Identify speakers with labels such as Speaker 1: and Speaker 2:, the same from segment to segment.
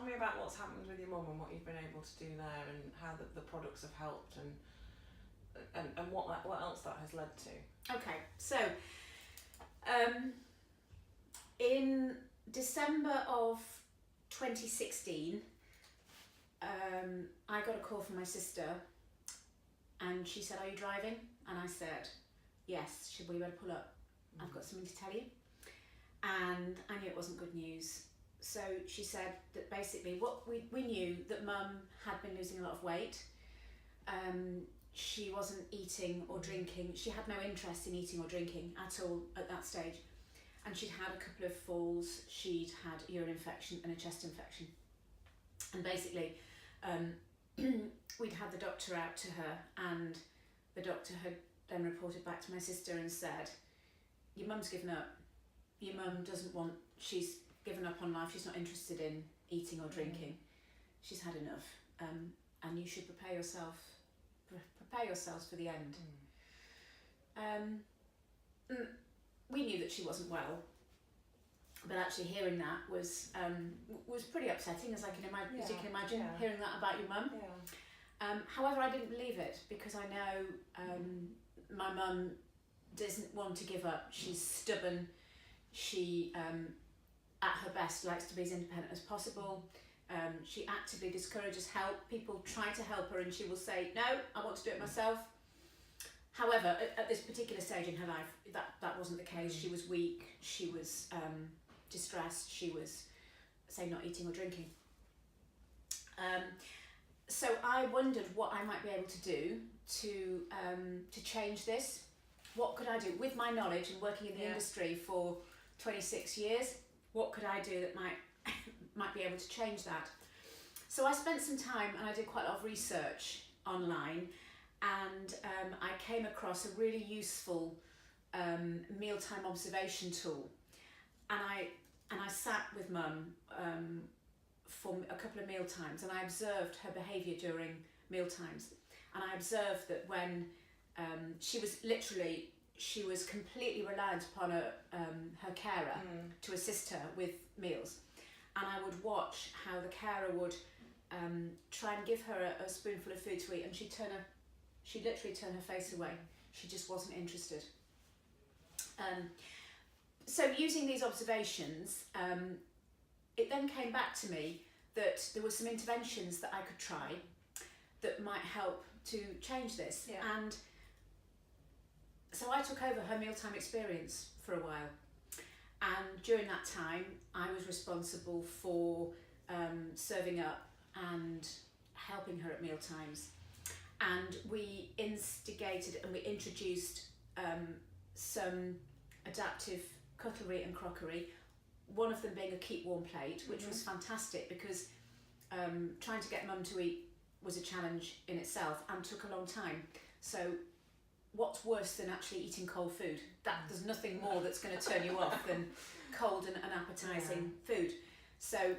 Speaker 1: tell me about what's happened with your mum and what you've been able to do there, and how the products have helped, and what else that has led to.
Speaker 2: Okay, so in December of 2016, I got a call from my sister, and she said, "Are you driving?" And I said, "Yes." Should we better pull up? I've got something to tell you. And I knew it wasn't good news. So she said that basically what we knew that Mum had been losing a lot of weight. She wasn't eating or drinking. She had no interest in eating or drinking at all at that stage. And she'd had a couple of falls. She'd had a urine infection and a chest infection. And basically, we'd had the doctor out to her, and the doctor had then reported back to my sister and said, "Your mum's given up. Your mum doesn't want, she's given up on life. She's not interested in eating or drinking. She's had enough. And you should prepare yourselves for the end." We knew that she wasn't well, but actually hearing that was pretty upsetting, as you can imagine, hearing that about your mum. However, I didn't believe it, because I know my mum doesn't want to give up. She's stubborn. She, at her best, likes to be as independent as possible. She actively discourages help. People try to help her and she will say, "No, I want to do it myself." However, at this particular stage in her life, that wasn't the case. She was weak. She was distressed. She was, say, not eating or drinking. So I wondered what I might be able to do to change this. What could I do with my knowledge and working in the industry for 26 years? What could I do that might be able to change that? So I spent some time, and I did quite a lot of research online, and I came across a really useful mealtime observation tool. And I sat with Mum for a couple of meal times, and I observed her behaviour during meal times. And I observed that when she was completely reliant upon her carer to assist her with meals. And I would watch how the carer would try and give her a spoonful of food to eat, and she'd literally turn her face away. She just wasn't interested. So using these observations, it then came back to me that there were some interventions that I could try that might help to change this. And so I took over her mealtime experience for a while, and during that time I was responsible for serving up and helping her at mealtimes. And we instigated and we introduced some adaptive cutlery and crockery, one of them being a keep warm plate, which was fantastic, because trying to get Mum to eat was a challenge in itself and took a long time. So what's worse than actually eating cold food? There's nothing more that's going to turn you off than cold and unappetising food. So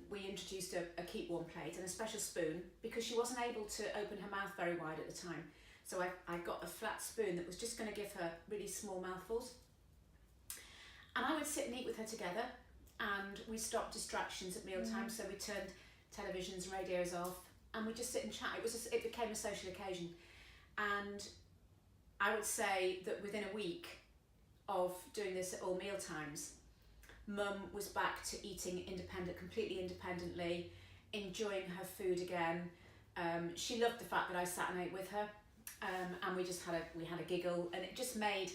Speaker 2: we introduced a keep warm plate and a special spoon, because she wasn't able to open her mouth very wide at the time. So I got a flat spoon that was just going to give her really small mouthfuls. And I would sit and eat with her together, and we stopped distractions at mealtime. So we turned televisions and radios off, and we just sit and chat. It became a social occasion. And I would say that within a week of doing this at all mealtimes, Mum was back to eating completely independently, enjoying her food again. She loved the fact that I sat and ate with her, and we had a giggle, and it just made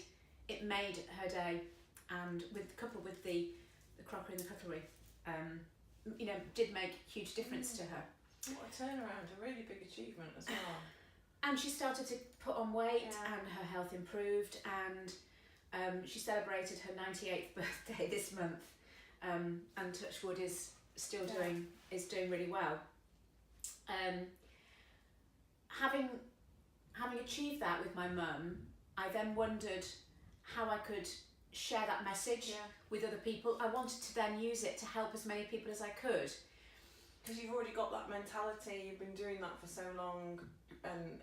Speaker 2: her day. And coupled with the crockery and the cutlery, did make a huge difference to her.
Speaker 1: What a turnaround! A really big achievement as well.
Speaker 2: And she started to put on weight, and her health improved, and she celebrated her 98th birthday this month, and touchwood is still doing really well. Having achieved that with my mum, I then wondered how I could share that message with other people. I wanted to then use it to help as many people as I could.
Speaker 1: Because you've already got that mentality, you've been doing that for so long, and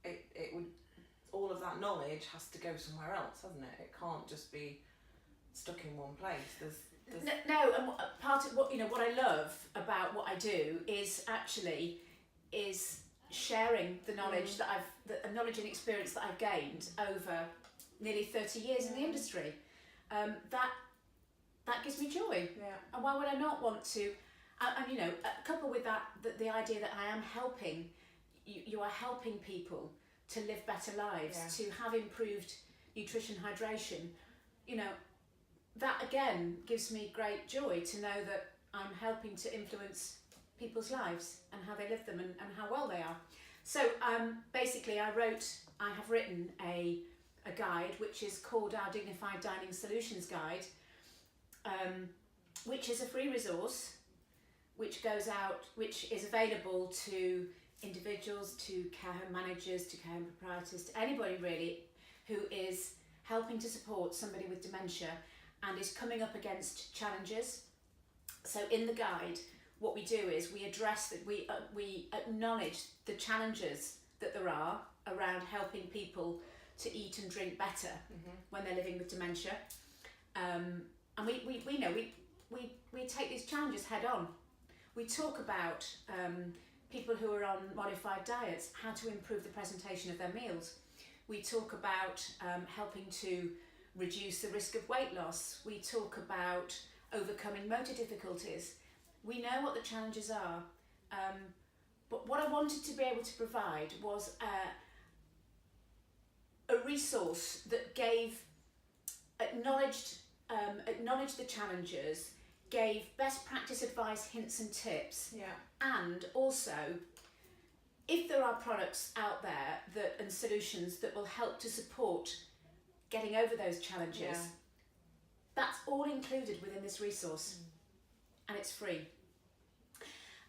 Speaker 1: it would, all of that knowledge has to go somewhere else, hasn't it? It can't just be stuck in one place. There's
Speaker 2: no, and part of what I love about what I do is sharing the knowledge the knowledge and experience that I've gained over nearly 30 years in the industry. That gives me joy.
Speaker 1: Yeah.
Speaker 2: And why would I not want to? And coupled with that, the idea that I am helping you are helping people to live better lives, to have improved nutrition, hydration. That again gives me great joy to know that I'm helping to influence people's lives and how they live them and how well they are. So basically I have written a guide which is called our Dignified Dining Solutions Guide, which is a free resource which is available to individuals, to care home managers, to care home proprietors, to anybody really who is helping to support somebody with dementia and is coming up against challenges. So in the guide, what we do is we address that, we acknowledge the challenges that there are around helping people to eat and drink better when they're living with dementia, and we take these challenges head on. We talk about people who are on modified diets, how to improve the presentation of their meals. We talk about helping to reduce the risk of weight loss. We talk about overcoming motor difficulties. We know what the challenges are, but what I wanted to be able to provide was a resource that acknowledged the challenges, gave best practice advice, hints and tips, and also if there are products out there and solutions that will help to support getting over those challenges, that's all included within this resource, and it's free.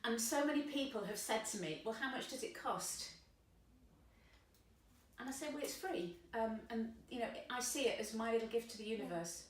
Speaker 2: And so many people have said to me, well, how much does it cost? And I say, well, it's free, and I see it as my little gift to the universe.